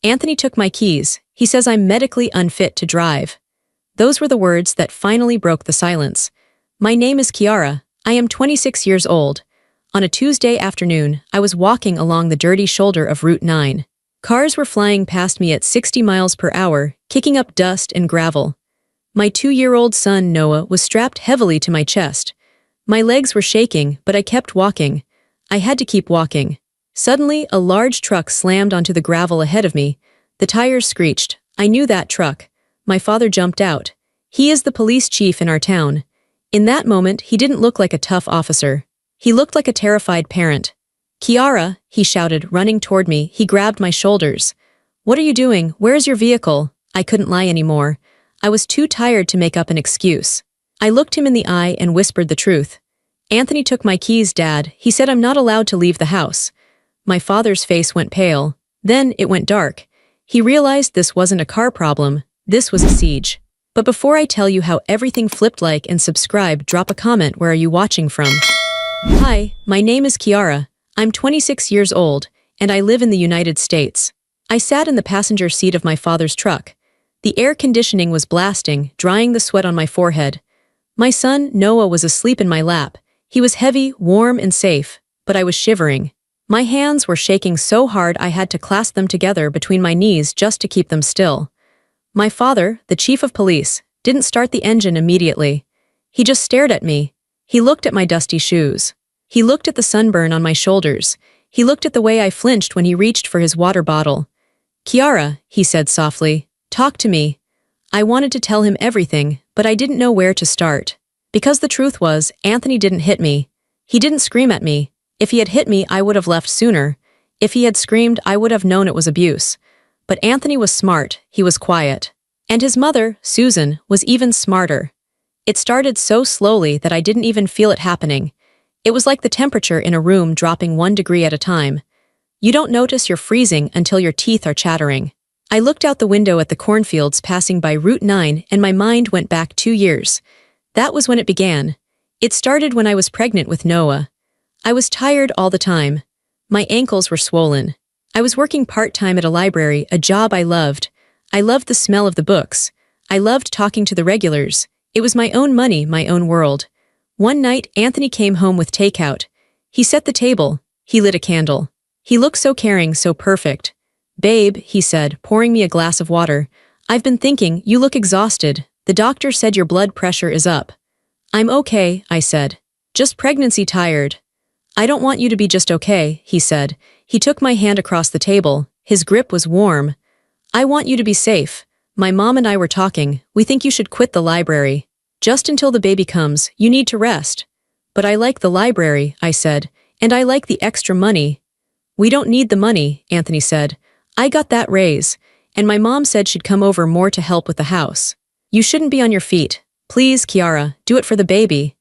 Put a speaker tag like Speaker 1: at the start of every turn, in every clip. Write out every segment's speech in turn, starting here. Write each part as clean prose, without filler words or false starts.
Speaker 1: Anthony took my keys. He says I'm medically unfit to drive. Those were the words that finally broke the silence. My name is Kiara. I am 26 years old. On a Tuesday afternoon, I was walking along the dirty shoulder of Route 9. Cars were flying past me at 60 miles per hour, kicking up dust and gravel. My 2-year-old son, Noah, was strapped heavily to my chest. My legs were shaking, but I kept walking. I had to keep walking. Suddenly, a large truck slammed onto the gravel ahead of me. The tires screeched. I knew that truck. My father jumped out. He is the police chief in our town. In that moment, he didn't look like a tough officer. He looked like a terrified parent. "Kiara," he shouted, running toward me. He grabbed my shoulders. "What are you doing? Where's your vehicle?" I couldn't lie anymore. I was too tired to make up an excuse. I looked him in the eye and whispered the truth. "Anthony took my keys, Dad. He said I'm not allowed to leave the house." My father's face went pale. Then it went dark. He realized this wasn't a car problem. This was a siege. But before I tell you how everything flipped, like and subscribe, drop a comment. Where are you watching from? Hi, my name is Kiara. I'm 26 years old, and I live in the United States. I sat in the passenger seat of my father's truck. The air conditioning was blasting, drying the sweat on my forehead. My son, Noah, was asleep in my lap. He was heavy, warm, and safe, but I was shivering. My hands were shaking so hard I had to clasp them together between my knees just to keep them still. My father, the chief of police, didn't start the engine immediately. He just stared at me. He looked at my dusty shoes. He looked at the sunburn on my shoulders. He looked at the way I flinched when he reached for his water bottle. "Kiara," he said softly, "talk to me." I wanted to tell him everything, but I didn't know where to start. Because the truth was, Anthony didn't hit me. He didn't scream at me. If he had hit me, I would have left sooner. If he had screamed, I would have known it was abuse. But Anthony was smart. He was quiet. And his mother, Susan, was even smarter. It started so slowly that I didn't even feel it happening. It was like the temperature in a room dropping 1 degree at a time. You don't notice you're freezing until your teeth are chattering. I looked out the window at the cornfields passing by Route 9 and my mind went back 2 years. That was when it began. It started when I was pregnant with Noah. I was tired all the time. My ankles were swollen. I was working part-time at a library, a job I loved. I loved the smell of the books. I loved talking to the regulars. It was my own money, my own world. One night, Anthony came home with takeout. He set the table. He lit a candle. He looked so caring, so perfect. "Babe," he said, pouring me a glass of water, "I've been thinking, you look exhausted. The doctor said your blood pressure is up." "I'm okay," I said. "Just pregnancy tired." "I don't want you to be just okay," he said. He took my hand across the table. His grip was warm. "I want you to be safe. My mom and I were talking. We think you should quit the library. Just until the baby comes, you need to rest." "But I like the library," I said, "and I like the extra money." "We don't need the money," Anthony said. "I got that raise, and my mom said she'd come over more to help with the house. You shouldn't be on your feet. Please, Kiara, do it for the baby."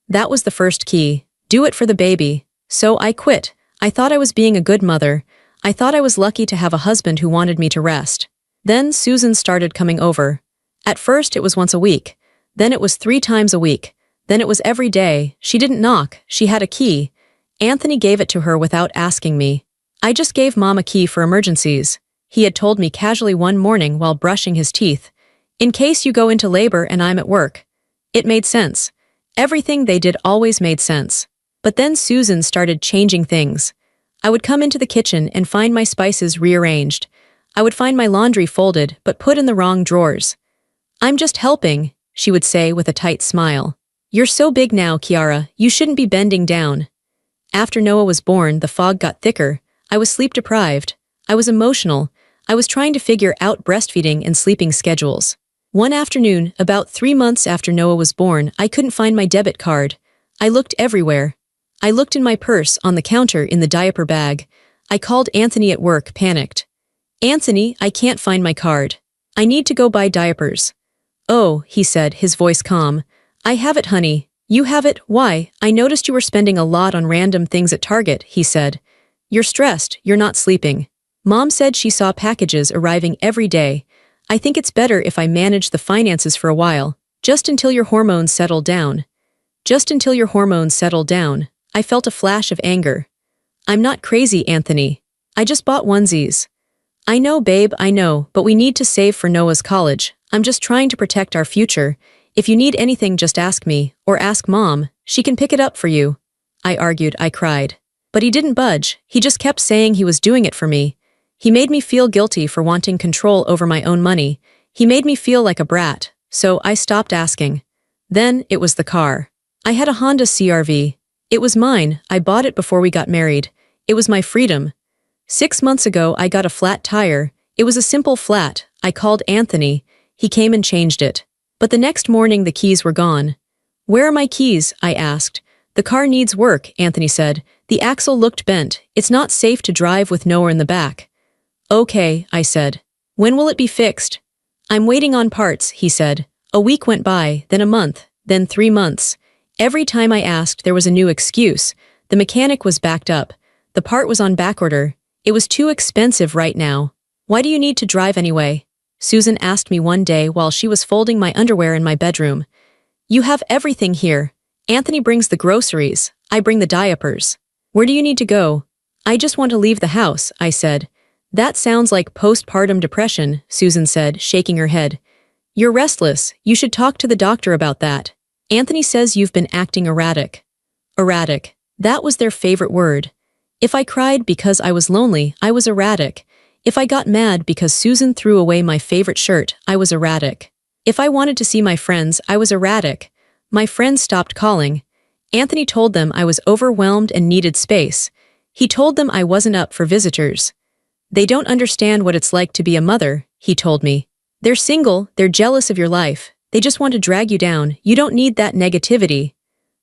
Speaker 1: That was the first key. Do it for the baby. So I quit. I thought I was being a good mother. I thought I was lucky to have a husband who wanted me to rest. Then Susan started coming over. At first it was once a week. Then it was 3 times a week. Then it was every day. She didn't knock. She had a key. Anthony gave it to her without asking me. I just gave Mom a key for emergencies. He had told me casually one morning while brushing his teeth. "In case you go into labor and I'm at work." It made sense. Everything they did always made sense. But then Susan started changing things. I would come into the kitchen and find my spices rearranged. I would find my laundry folded but put in the wrong drawers. "I'm just helping," she would say with a tight smile. "You're so big now, Kiara, you shouldn't be bending down." After Noah was born, the fog got thicker. I was sleep-deprived. I was emotional. I was trying to figure out breastfeeding and sleeping schedules. One afternoon, about 3 months after Noah was born, I couldn't find my debit card. I looked everywhere. I looked in my purse, on the counter, in the diaper bag. I called Anthony at work, panicked. "Anthony, I can't find my card. I need to go buy diapers." "Oh," he said, his voice calm. "I have it, honey. You have it? Why? I noticed you were spending a lot on random things at Target," he said. "You're stressed, you're not sleeping. Mom said she saw packages arriving every day. I think it's better if I manage the finances for a while, just until your hormones settle down." Just until your hormones settle down. I felt a flash of anger. "I'm not crazy, Anthony. I just bought onesies." I know, babe, I know, but we need to save for Noah's college. I'm just trying to protect our future. If you need anything, just ask me, or ask Mom. She can pick it up for you. I argued, I cried. But he didn't budge. He just kept saying he was doing it for me. He made me feel guilty for wanting control over my own money. He made me feel like a brat, so I stopped asking. Then it was the car. I had a Honda CR-V. It was mine. I bought it before we got married. It was my freedom. 6 months ago, I got a flat tire. It was a simple flat. I called Anthony. He came and changed it. But the next morning, the keys were gone. Where are my keys? I asked. The car needs work, Anthony said. The axle looked bent. It's not safe to drive with Noah in the back. Okay, I said. When will it be fixed? I'm waiting on parts, he said. A week went by, then a month, then 3 months. Every time I asked, there was a new excuse. The mechanic was backed up. The part was on backorder. It was too expensive right now. Why do you need to drive anyway? Susan asked me one day while she was folding my underwear in my bedroom. You have everything here. Anthony brings the groceries. I bring the diapers. Where do you need to go? I just want to leave the house, I said. That sounds like postpartum depression, Susan said, shaking her head. You're restless. You should talk to the doctor about that. Anthony says you've been acting erratic. Erratic. That was their favorite word. If I cried because I was lonely, I was erratic. If I got mad because Susan threw away my favorite shirt, I was erratic. If I wanted to see my friends, I was erratic. My friends stopped calling. Anthony told them I was overwhelmed and needed space. He told them I wasn't up for visitors. They don't understand what it's like to be a mother, he told me. They're single, they're jealous of your life. They just want to drag you down. You don't need that negativity.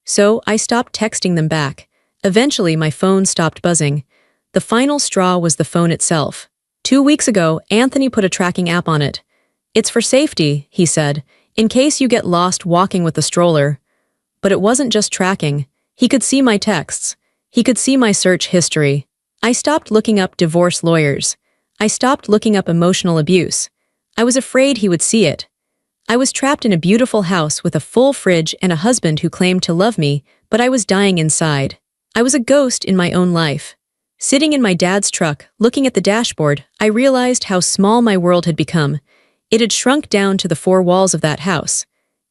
Speaker 1: So I stopped texting them back. Eventually, my phone stopped buzzing. The final straw was the phone itself. 2 weeks ago, Anthony put a tracking app on it. It's for safety, he said, in case you get lost walking with the stroller. But it wasn't just tracking. He could see my texts. He could see my search history. I stopped looking up divorce lawyers. I stopped looking up emotional abuse. I was afraid he would see it. I was trapped in a beautiful house with a full fridge and a husband who claimed to love me, but I was dying inside. I was a ghost in my own life. Sitting in my dad's truck, looking at the dashboard, I realized how small my world had become. It had shrunk down to the 4 walls of that house.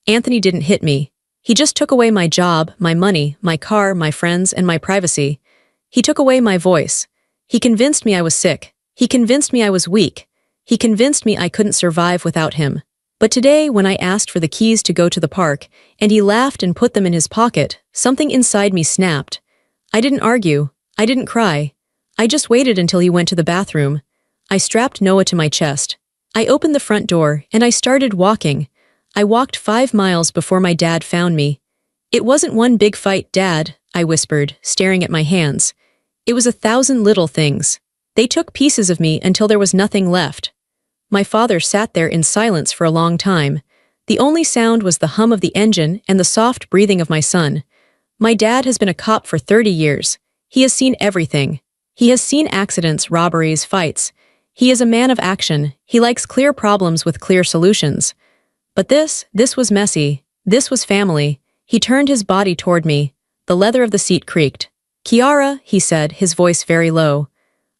Speaker 1: Anthony didn't hit me. He just took away my job, my money, my car, my friends, and my privacy. He took away my voice. He convinced me I was sick. He convinced me I was weak. He convinced me I couldn't survive without him. But today, when I asked for the keys to go to the park, and he laughed and put them in his pocket, something inside me snapped. I didn't argue. I didn't cry. I just waited until he went to the bathroom. I strapped Noah to my chest. I opened the front door, and I started walking. I walked 5 miles before my dad found me. It wasn't one big fight, Dad, I whispered, staring at my hands. It was 1,000 little things. They took pieces of me until there was nothing left. My father sat there in silence for a long time. The only sound was the hum of the engine and the soft breathing of my son. My dad has been a cop for 30 years. He has seen everything. He has seen accidents, robberies, fights. He is a man of action. He likes clear problems with clear solutions. But this was messy. This was family. He turned his body toward me. The leather of the seat creaked. Kiara, he said, his voice very low.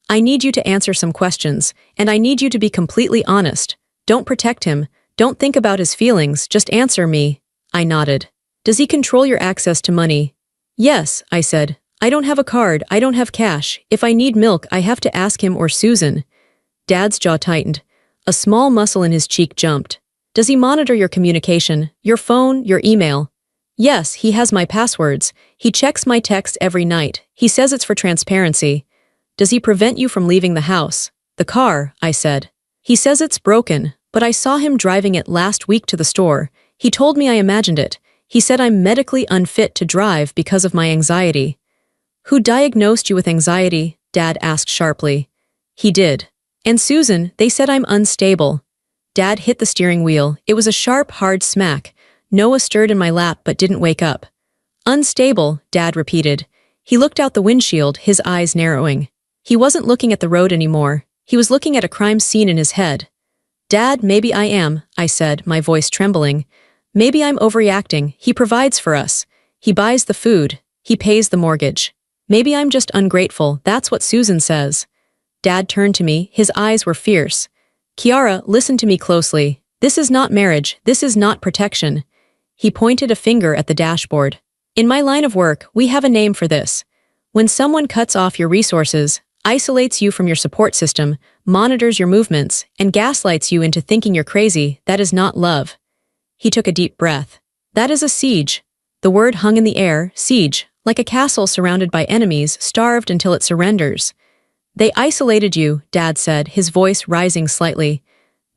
Speaker 1: I need you to answer some questions, and I need you to be completely honest. Don't protect him. Don't think about his feelings. Just answer me. I nodded. Does he control your access to money? Yes, I said. I don't have a card. I don't have cash. If I need milk, I have to ask him or Susan. Dad's jaw tightened. A small muscle in his cheek jumped. Does he monitor your communication, your phone, your email? Yes, he has my passwords. He checks my texts every night. He says it's for transparency. Does he prevent you from leaving the house? The car, I said. He says it's broken, but I saw him driving it last week to the store. He told me I imagined it. He said I'm medically unfit to drive because of my anxiety. Who diagnosed you with anxiety? Dad asked sharply. He did. And Susan, they said I'm unstable. Dad hit the steering wheel. It was a sharp, hard smack. Noah stirred in my lap but didn't wake up. Unstable, Dad repeated. He looked out the windshield, his eyes narrowing. He wasn't looking at the road anymore. He was looking at a crime scene in his head. Dad, maybe I am, I said, my voice trembling. Maybe I'm overreacting. He provides for us. He buys the food. He pays the mortgage. Maybe I'm just ungrateful. That's what Susan says. Dad turned to me, his eyes were fierce. Kiara, listen to me closely. This is not marriage, this is not protection. He pointed a finger at the dashboard. In my line of work, we have a name for this. When someone cuts off your resources, isolates you from your support system, monitors your movements, and gaslights you into thinking you're crazy, that is not love. He took a deep breath. That is a siege. The word hung in the air, siege, like a castle surrounded by enemies, starved until it surrenders. They isolated you, Dad said, his voice rising slightly.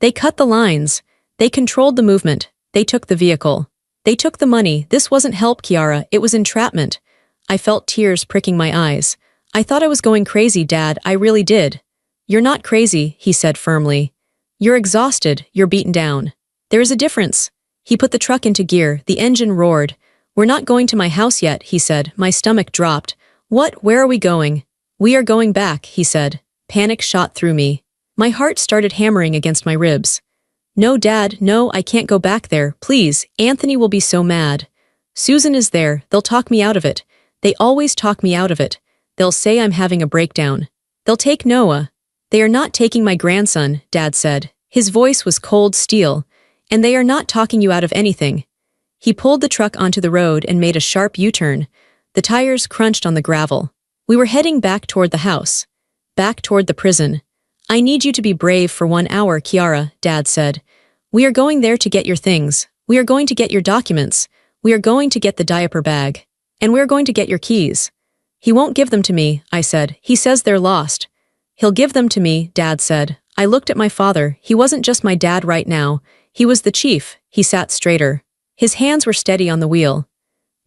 Speaker 1: They cut the lines. They controlled the movement. They took the vehicle. They took the money. This wasn't help, Kiara, it was entrapment. I felt tears pricking my eyes. I thought I was going crazy, Dad, I really did. You're not crazy, he said firmly. You're exhausted, you're beaten down. There is a difference. He put the truck into gear, the engine roared. We're not going to my house yet, he said. My stomach dropped. What, where are we going? We are going back, he said. Panic shot through me. My heart started hammering against my ribs. No, Dad, no, I can't go back there, please, Anthony will be so mad. Susan is there, they'll talk me out of it. They always talk me out of it. They'll say I'm having a breakdown. They'll take Noah. They are not taking my grandson, Dad said. His voice was cold steel. And they are not talking you out of anything. He pulled the truck onto the road and made a sharp U-turn. The tires crunched on the gravel. We were heading back toward the house. Back toward the prison. I need you to be brave for 1 hour, Kiara, Dad said. We are going there to get your things. We are going to get your documents. We are going to get the diaper bag. And we are going to get your keys. He won't give them to me, I said. He says they're lost. He'll give them to me, Dad said. I looked at my father. He wasn't just my dad right now. He was the chief. He sat straighter. His hands were steady on the wheel.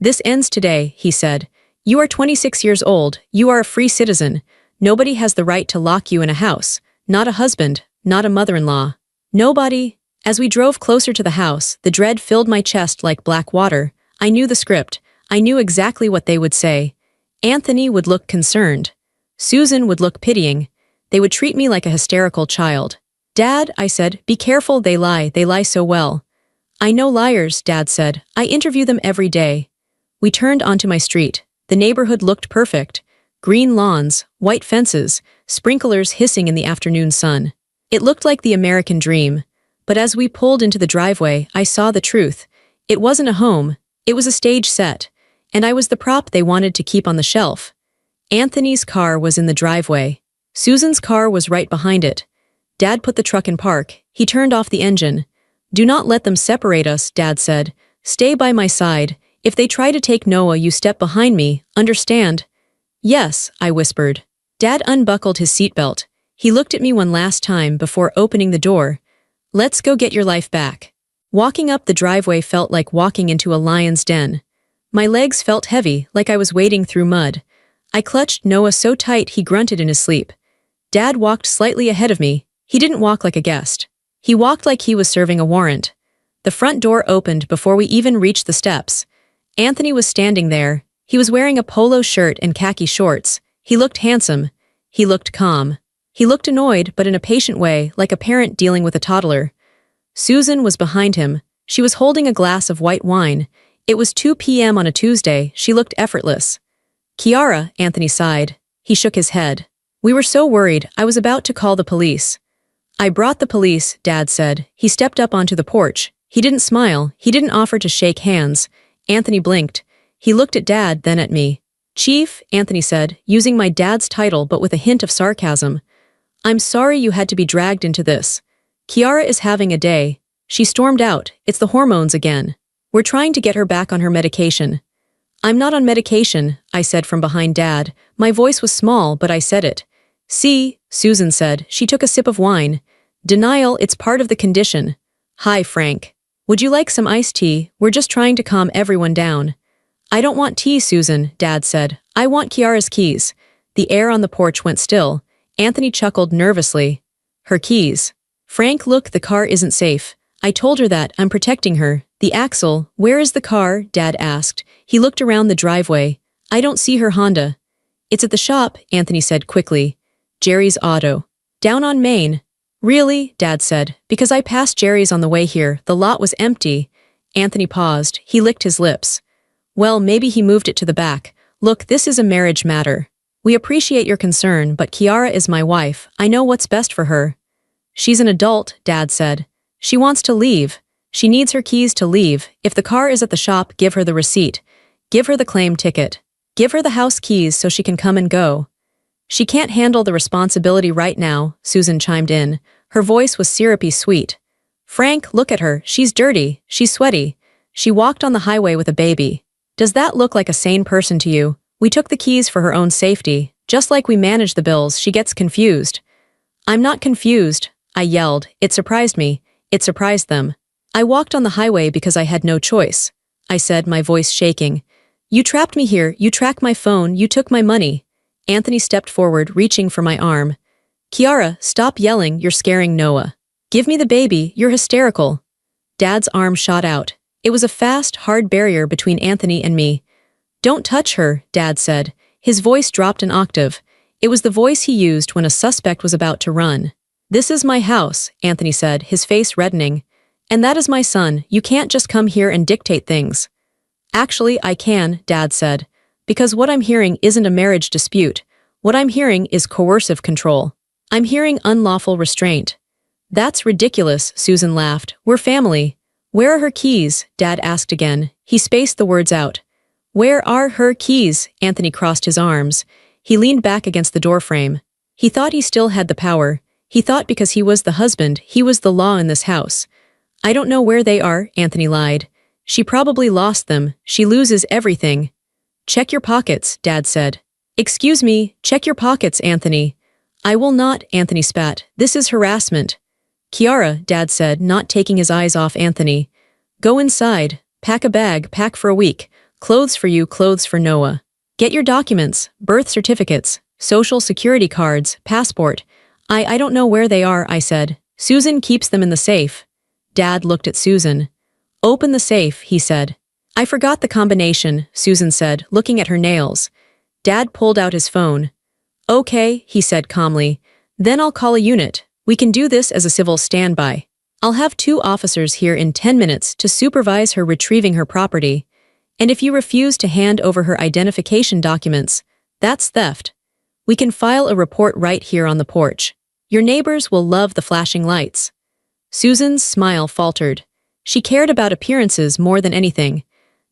Speaker 1: This ends today, he said. You are 26 years old. You are a free citizen. Nobody has the right to lock you in a house. Not a husband. Not a mother-in-law. Nobody. As we drove closer to the house, the dread filled my chest like black water. I knew the script. I knew exactly what they would say. Anthony would look concerned. Susan would look pitying. They would treat me like a hysterical child. Dad, I said, be careful, they lie so well. I know liars, Dad said. I interview them every day. We turned onto my street. The neighborhood looked perfect. Green lawns, white fences, sprinklers hissing in the afternoon sun. It looked like the American dream. But as we pulled into the driveway, I saw the truth. It wasn't a home. It was a stage set. And I was the prop they wanted to keep on the shelf. Anthony's car was in the driveway. Susan's car was right behind it. Dad put the truck in park. He turned off the engine. Do not let them separate us, Dad said. Stay by my side. If they try to take Noah, you step behind me. Understand? Yes, I whispered. Dad unbuckled his seatbelt. He looked at me one last time before opening the door. Let's go get your life back. Walking up the driveway felt like walking into a lion's den. My legs felt heavy, like I was wading through mud. I clutched Noah so tight he grunted in his sleep. Dad walked slightly ahead of me. He didn't walk like a guest. He walked like he was serving a warrant. The front door opened before we even reached the steps. Anthony was standing there. He was wearing a polo shirt and khaki shorts. He looked handsome. He looked calm. He looked annoyed, but in a patient way, like a parent dealing with a toddler. Susan was behind him. She was holding a glass of white wine. It was 2 p.m. on a Tuesday. She looked effortless. Kiara, Anthony sighed. He shook his head. We were so worried, I was about to call the police. I brought the police, Dad said. He stepped up onto the porch. He didn't smile. He didn't offer to shake hands. Anthony blinked. He looked at Dad, then at me. Chief, Anthony said, using my dad's title but with a hint of sarcasm. I'm sorry you had to be dragged into this. Kiara is having a day. She stormed out. It's the hormones again. We're trying to get her back on her medication. I'm not on medication, I said from behind Dad. My voice was small, but I said it. See, Susan said. She took a sip of wine. Denial, it's part of the condition. Hi, Frank. Would you like some iced tea? We're just trying to calm everyone down. I don't want tea, Susan, Dad said. I want Kiara's keys. The air on the porch went still. Anthony chuckled nervously. Her keys. Frank, look, the car isn't safe. I told her that. I'm protecting her. The axle. Where is the car? Dad asked. He looked around the driveway. I don't see her Honda. It's at the shop, Anthony said quickly. Jerry's auto. Down on Main. Really? Dad said. Because I passed Jerry's on the way here. The lot was empty. Anthony paused. He licked his lips. Well, maybe he moved it to the back. Look, this is a marriage matter. We appreciate your concern, but Kiara is my wife. I know what's best for her. She's an adult, Dad said. She wants to leave. She needs her keys to leave. If the car is at the shop, give her the receipt. Give her the claim ticket. Give her the house keys so she can come and go. She can't handle the responsibility right now, Susan chimed in. Her voice was syrupy sweet. Frank, look at her. She's dirty. She's sweaty. She walked on the highway with a baby. Does that look like a sane person to you? We took the keys for her own safety. Just like we manage the bills, she gets confused. I'm not confused, I yelled. It surprised me. It surprised them. I walked on the highway because I had no choice, I said, my voice shaking. You trapped me here. You tracked my phone. You took my money. Anthony stepped forward, reaching for my arm. Kiara, stop yelling. You're scaring Noah. Give me the baby. You're hysterical. Dad's arm shot out. It was a fast, hard barrier between Anthony and me. Don't touch her, Dad said. His voice dropped an octave. It was the voice he used when a suspect was about to run. This is my house, Anthony said, his face reddening. And that is my son. You can't just come here and dictate things. Actually, I can, Dad said. Because what I'm hearing isn't a marriage dispute. What I'm hearing is coercive control. I'm hearing unlawful restraint. That's ridiculous, Susan laughed. We're family. Where are her keys? Dad asked again. He spaced the words out. Where are her keys? Anthony crossed his arms. He leaned back against the doorframe. He thought he still had the power. He thought because he was the husband, he was the law in this house. I don't know where they are, Anthony lied. She probably lost them. She loses everything. Check your pockets, Dad said. Excuse me, check your pockets, Anthony. I will not, Anthony spat. This is harassment. Kiara, Dad said, not taking his eyes off Anthony. Go inside. Pack a bag, pack for a week. Clothes for you, clothes for Noah. Get your documents, birth certificates, social security cards, passport. I don't know where they are, I said. Susan keeps them in the safe. Dad looked at Susan. Open the safe, he said. I forgot the combination, Susan said, looking at her nails. Dad pulled out his phone. Okay, he said calmly. Then I'll call a unit. We can do this as a civil standby. I'll have 2 officers here in 10 minutes to supervise her retrieving her property. And if you refuse to hand over her identification documents, that's theft. We can file a report right here on the porch. Your neighbors will love the flashing lights. Susan's smile faltered. She cared about appearances more than anything.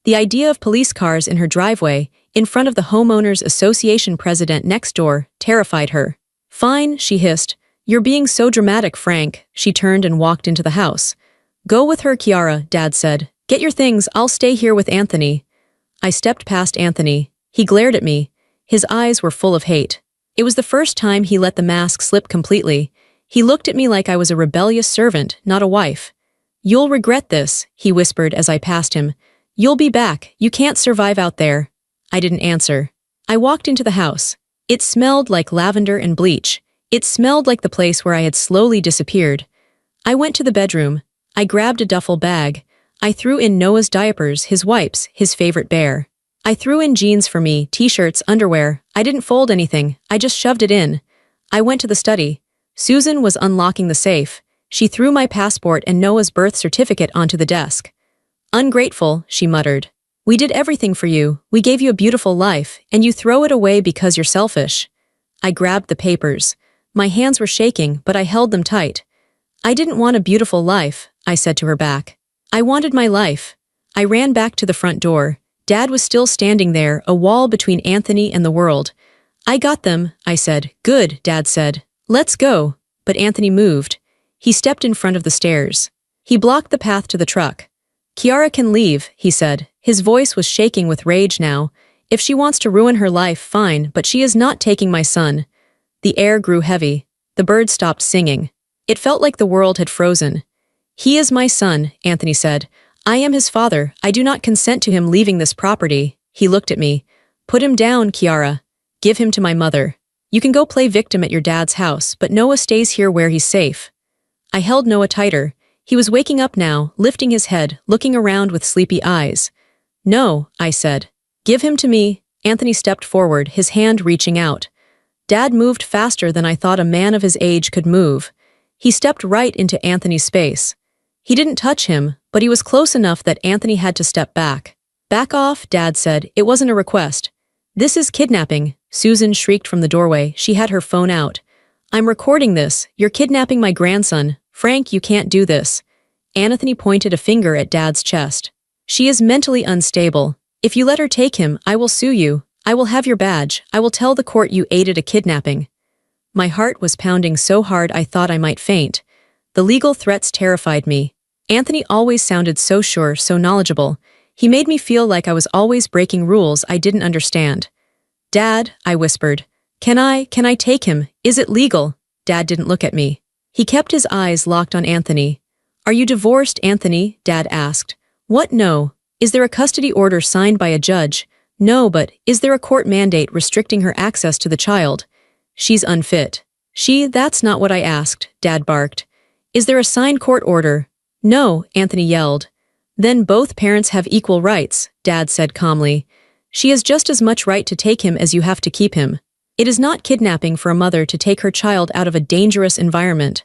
Speaker 1: The idea of police cars in her driveway, in front of the homeowners association president next door, terrified her. Fine, she hissed. You're being so dramatic, Frank. She turned and walked into the house. Go with her, Kiara, Dad said. Get your things, I'll stay here with Anthony. I stepped past Anthony. He glared at me. His eyes were full of hate. It was the first time he let the mask slip completely. He looked at me like I was a rebellious servant, not a wife. You'll regret this, he whispered as I passed him. You'll be back. You can't survive out there. I didn't answer. I walked into the house. It smelled like lavender and bleach. It smelled like the place where I had slowly disappeared. I went to the bedroom. I grabbed a duffel bag. I threw in Noah's diapers, his wipes, his favorite bear. I threw in jeans for me, t-shirts, underwear. I didn't fold anything. I just shoved it in. I went to the study. Susan was unlocking the safe. She threw my passport and Noah's birth certificate onto the desk. Ungrateful, she muttered. We did everything for you. We gave you a beautiful life, and you throw it away because you're selfish. I grabbed the papers. My hands were shaking, but I held them tight. I didn't want a beautiful life, I said to her back. I wanted my life. I ran back to the front door. Dad was still standing there, a wall between Anthony and the world. I got them, I said. Good, Dad said. Let's go. But Anthony moved. He stepped in front of the stairs. He blocked the path to the truck. Kiara can leave, he said. His voice was shaking with rage now. If she wants to ruin her life, fine, but she is not taking my son. The air grew heavy. The birds stopped singing. It felt like the world had frozen. He is my son, Anthony said. I am his father. I do not consent to him leaving this property. He looked at me. Put him down, Kiara. Give him to my mother. You can go play victim at your dad's house, but Noah stays here where he's safe. I held Noah tighter. He was waking up now, lifting his head, looking around with sleepy eyes. No, I said. Give him to me. Anthony stepped forward, his hand reaching out. Dad moved faster than I thought a man of his age could move. He stepped right into Anthony's space. He didn't touch him, but he was close enough that Anthony had to step back. Back off, Dad said. It wasn't a request. This is kidnapping. Susan shrieked from the doorway. She had her phone out. I'm recording this. You're kidnapping my grandson. Frank, you can't do this. Anthony pointed a finger at Dad's chest. She is mentally unstable. If you let her take him, I will sue you. I will have your badge. I will tell the court you aided a kidnapping. My heart was pounding so hard I thought I might faint. The legal threats terrified me. Anthony always sounded so sure, so knowledgeable. He made me feel like I was always breaking rules I didn't understand. Dad, I whispered. Can I take him? Is it legal? Dad didn't look at me. He kept his eyes locked on Anthony. Are you divorced, Anthony? Dad asked. What? No. Is there a custody order signed by a judge? No, but is there a court mandate restricting her access to the child? She's unfit. That's not what I asked, Dad barked. Is there a signed court order? No, Anthony yelled. Then both parents have equal rights, Dad said calmly. She has just as much right to take him as you have to keep him. It is not kidnapping for a mother to take her child out of a dangerous environment.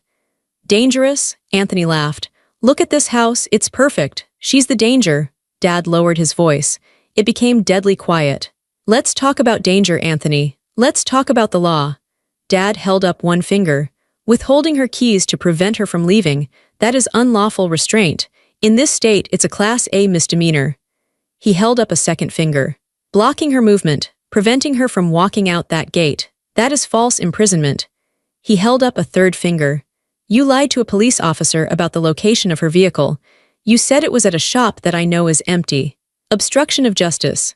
Speaker 1: Dangerous? Anthony laughed. Look at this house, it's perfect. She's the danger. Dad lowered his voice. It became deadly quiet. Let's talk about danger, Anthony. Let's talk about the law. Dad held up one finger. Withholding her keys to prevent her from leaving, that is unlawful restraint. In this state, it's a Class A misdemeanor. He held up a second finger. Blocking her movement, preventing her from walking out that gate, that is false imprisonment. He held up a third finger. You lied to a police officer about the location of her vehicle. You said it was at a shop that I know is empty. Obstruction of justice.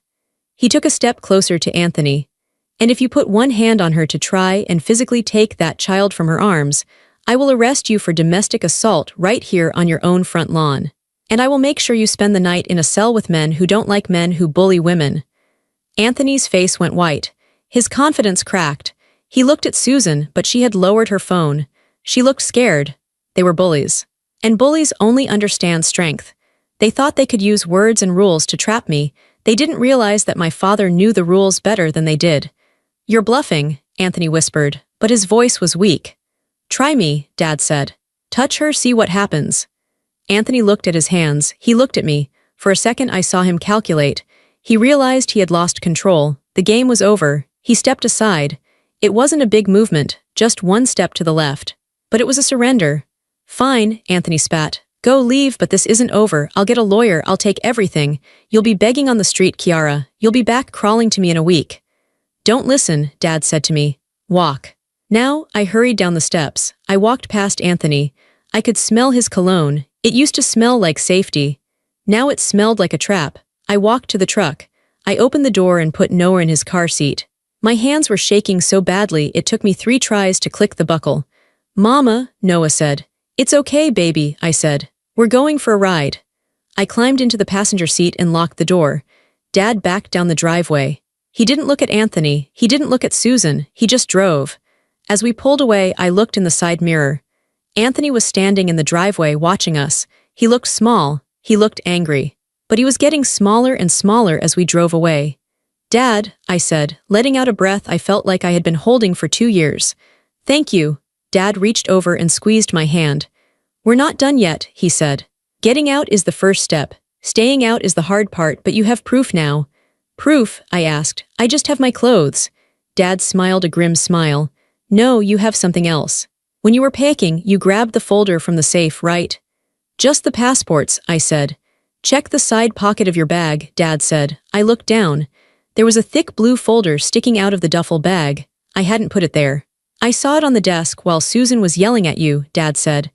Speaker 1: He took a step closer to Anthony. And if you put one hand on her to try and physically take that child from her arms, I will arrest you for domestic assault right here on your own front lawn. And I will make sure you spend the night in a cell with men who don't like men who bully women. Anthony's face went white. His confidence cracked. He looked at Susan, but she had lowered her phone. She looked scared. They were bullies. And bullies only understand strength. They thought they could use words and rules to trap me. They didn't realize that my father knew the rules better than they did. You're bluffing, Anthony whispered, but his voice was weak. Try me, Dad said. Touch her, see what happens. Anthony looked at his hands. He looked at me. For a second I saw him calculate. He realized he had lost control. The game was over. He stepped aside. It wasn't a big movement, just one step to the left. But it was a surrender. Fine, Anthony spat. Go leave, but this isn't over. I'll get a lawyer. I'll take everything. You'll be begging on the street, Kiara. You'll be back crawling to me in a week. Don't listen, Dad said to me. Walk. Now, I hurried down the steps. I walked past Anthony. I could smell his cologne. It used to smell like safety. Now it smelled like a trap. I walked to the truck. I opened the door and put Noah in his car seat. My hands were shaking so badly it took me 3 tries to click the buckle. Mama, Noah said. It's okay, baby, I said. We're going for a ride. I climbed into the passenger seat and locked the door. Dad backed down the driveway. He didn't look at Anthony. He didn't look at Susan. He just drove. As we pulled away, I looked in the side mirror. Anthony was standing in the driveway watching us. He looked small. He looked angry. But he was getting smaller and smaller as we drove away. Dad, I said, letting out a breath I felt like I had been holding for 2 years. Thank you. Dad reached over and squeezed my hand. We're not done yet, he said. Getting out is the first step. Staying out is the hard part, but you have proof now. Proof? I asked. I just have my clothes. Dad smiled a grim smile. No, you have something else. When you were packing, you grabbed the folder from the safe, right? Just the passports, I said. Check the side pocket of your bag, Dad said. I looked down. There was a thick blue folder sticking out of the duffel bag. I hadn't put it there. I saw it on the desk while Susan was yelling at you, Dad said.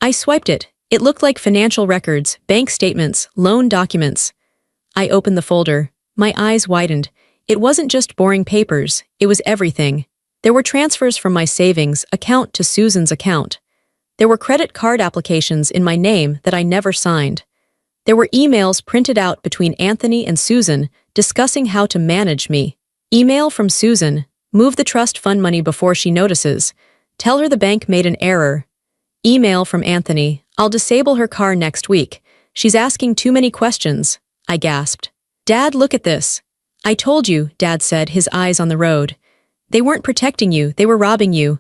Speaker 1: I swiped it. It looked like financial records, bank statements, loan documents. I opened the folder. My eyes widened. It wasn't just boring papers. It was everything. There were transfers from my savings account to Susan's account. There were credit card applications in my name that I never signed. There were emails printed out between Anthony and Susan discussing how to manage me. Email from Susan. Move the trust fund money before she notices. Tell her the bank made an error. Email from Anthony. I'll disable her car next week. She's asking too many questions. I gasped. Dad, look at this. I told you, Dad said, his eyes on the road. They weren't protecting you, they were robbing you.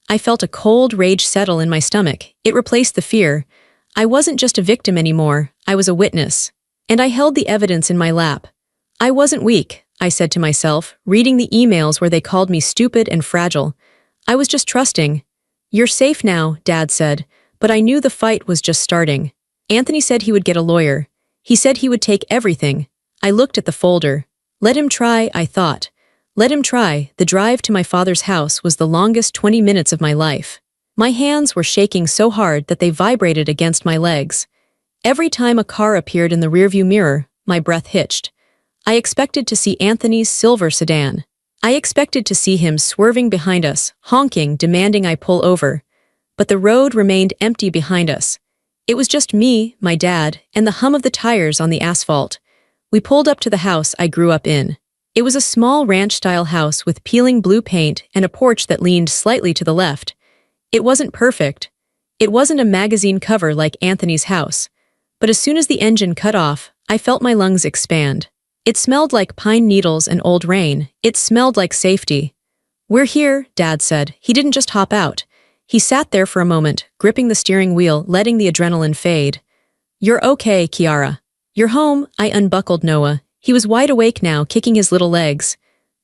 Speaker 1: I felt a cold rage settle in my stomach. It replaced the fear. I wasn't just a victim anymore, I was a witness. And I held the evidence in my lap. I wasn't weak, I said to myself, reading the emails where they called me stupid and fragile. I was just trusting. You're safe now, Dad said, but I knew the fight was just starting. Anthony said he would get a lawyer. He said he would take everything. I looked at the folder. Let him try, I thought. Let him try. The drive to my father's house was the longest 20 minutes of my life. My hands were shaking so hard that they vibrated against my legs. Every time a car appeared in the rearview mirror, my breath hitched. I expected to see Anthony's silver sedan. I expected to see him swerving behind us, honking, demanding I pull over. But the road remained empty behind us. It was just me, my dad, and the hum of the tires on the asphalt. We pulled up to the house I grew up in. It was a small ranch-style house with peeling blue paint and a porch that leaned slightly to the left. It wasn't perfect. It wasn't a magazine cover like Anthony's house. But as soon as the engine cut off, I felt my lungs expand. It smelled like pine needles and old rain. It smelled like safety. We're here, Dad said. He didn't just hop out. He sat there for a moment, gripping the steering wheel, letting the adrenaline fade. You're okay, Kiara. You're home, I unbuckled Noah. He was wide awake now, kicking his little legs.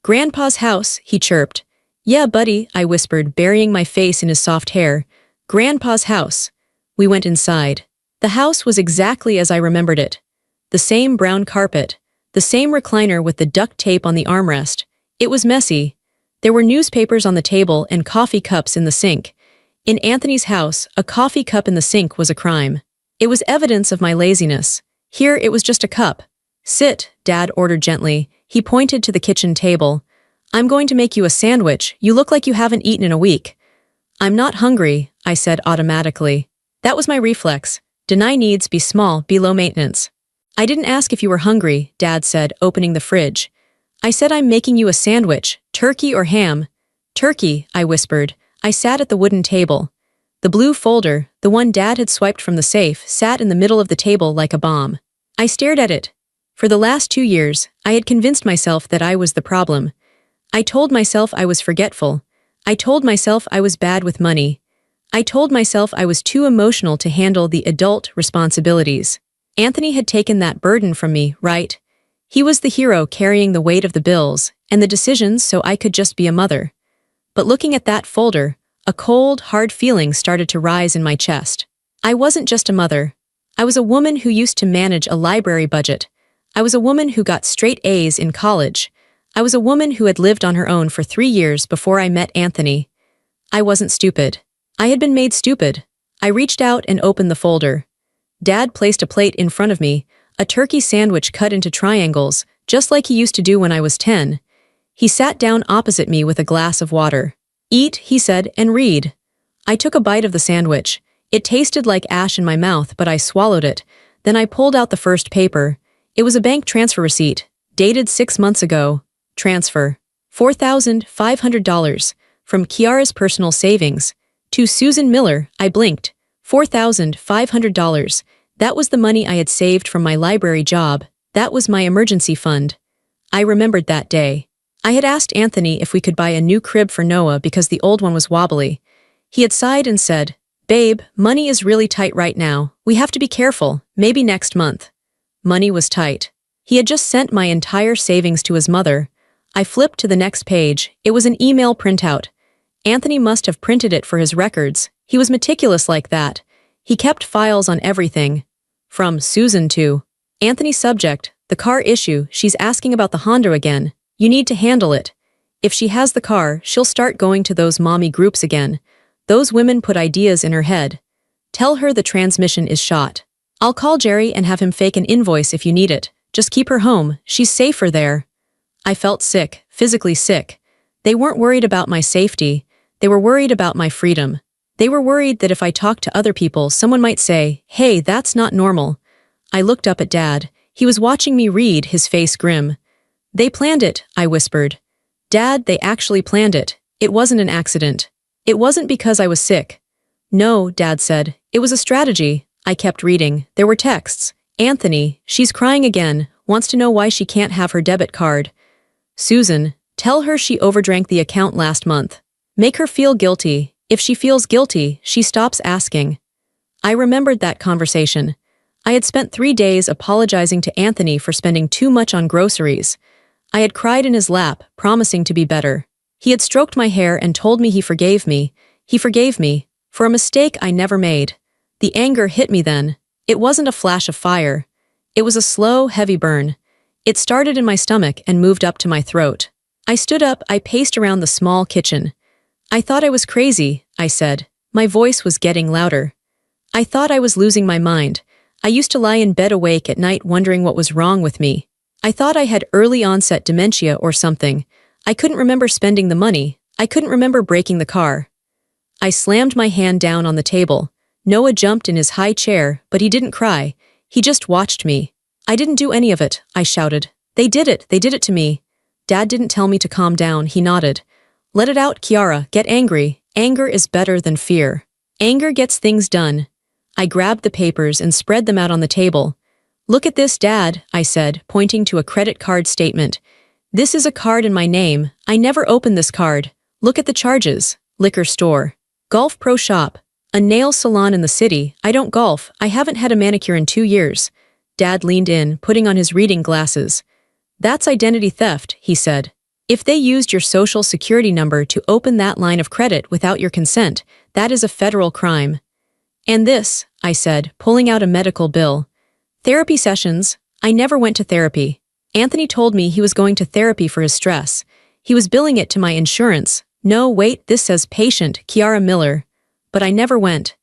Speaker 1: Grandpa's house, he chirped. Yeah, buddy, I whispered, burying my face in his soft hair. Grandpa's house. We went inside. The house was exactly as I remembered it. The same brown carpet. The same recliner with the duct tape on the armrest. It was messy. There were newspapers on the table and coffee cups in the sink. In Anthony's house, a coffee cup in the sink was a crime. It was evidence of my laziness. Here it was just a cup. Sit, Dad ordered gently. He pointed to the kitchen table. I'm going to make you a sandwich. You look like you haven't eaten in a week. I'm not hungry, I said automatically. That was my reflex. Deny needs, be small, be low maintenance. I didn't ask if you were hungry, Dad said, opening the fridge. I said I'm making you a sandwich, turkey or ham. Turkey, I whispered. I sat at the wooden table. The blue folder, the one Dad had swiped from the safe, sat in the middle of the table like a bomb. I stared at it. For the last 2 years, I had convinced myself that I was the problem. I told myself I was forgetful. I told myself I was bad with money. I told myself I was too emotional to handle the adult responsibilities. Anthony had taken that burden from me, right? He was the hero carrying the weight of the bills and the decisions so I could just be a mother. But looking at that folder, a cold, hard feeling started to rise in my chest. I wasn't just a mother. I was a woman who used to manage a library budget. I was a woman who got straight A's in college. I was a woman who had lived on her own for 3 years before I met Anthony. I wasn't stupid. I had been made stupid. I reached out and opened the folder. Dad placed a plate in front of me, a turkey sandwich cut into triangles, just like he used to do when I was 10. He sat down opposite me with a glass of water. Eat, he said, and read. I took a bite of the sandwich. It tasted like ash in my mouth, but I swallowed it. Then I pulled out the first paper. It was a bank transfer receipt, dated 6 months ago. Transfer. $4,500. From Kiara's personal savings. To Susan Miller, I blinked. $4,500. That was the money I had saved from my library job. That was my emergency fund. I remembered that day. I had asked Anthony if we could buy a new crib for Noah because the old one was wobbly. He had sighed and said, Babe, money is really tight right now. We have to be careful, maybe next month. Money was tight. He had just sent my entire savings to his mother. I flipped to the next page. It was an email printout. Anthony must have printed it for his records. He was meticulous like that. He kept files on everything. From Susan to Anthony's subject, the car issue, she's asking about the Honda again. You need to handle it. If she has the car, she'll start going to those mommy groups again. Those women put ideas in her head. Tell her the transmission is shot. I'll call Jerry and have him fake an invoice if you need it. Just keep her home. She's safer there. I felt sick, physically sick. They weren't worried about my safety. They were worried about my freedom. They were worried that if I talked to other people, someone might say, hey, that's not normal. I looked up at Dad. He was watching me read, his face grim. They planned it, I whispered. Dad, they actually planned it. It wasn't an accident. It wasn't because I was sick. No, Dad said. It was a strategy. I kept reading. There were texts. Anthony, she's crying again, wants to know why she can't have her debit card. Susan, tell her she overdrank the account last month. Make her feel guilty. If she feels guilty, she stops asking. I remembered that conversation. I had spent 3 days apologizing to Anthony for spending too much on groceries. I had cried in his lap, promising to be better. He had stroked my hair and told me he forgave me. He forgave me, for a mistake I never made. The anger hit me then. It wasn't a flash of fire. It was a slow, heavy burn. It started in my stomach and moved up to my throat. I stood up, I paced around the small kitchen. I thought I was crazy, I said. My voice was getting louder. I thought I was losing my mind. I used to lie in bed awake at night wondering what was wrong with me. I thought I had early onset dementia or something. I couldn't remember spending the money. I couldn't remember breaking the car. I slammed my hand down on the table. Noah jumped in his high chair, but he didn't cry. He just watched me. I didn't do any of it, I shouted. They did it to me. Dad didn't tell me to calm down, he nodded. Let it out, Kiara, get angry. Anger is better than fear. Anger gets things done. I grabbed the papers and spread them out on the table. Look at this, Dad, I said, pointing to a credit card statement. This is a card in my name. I never opened this card. Look at the charges. Liquor store. Golf Pro Shop. A nail salon in the city. I don't golf. I haven't had a manicure in 2 years. Dad leaned in, putting on his reading glasses. That's identity theft, he said. If they used your social security number to open that line of credit without your consent, that is a federal crime. And this, I said, pulling out a medical bill. Therapy sessions. I never went to therapy. Anthony told me he was going to therapy for his stress. He was billing it to my insurance. No, wait, this says patient, Kiara Miller. But I never went.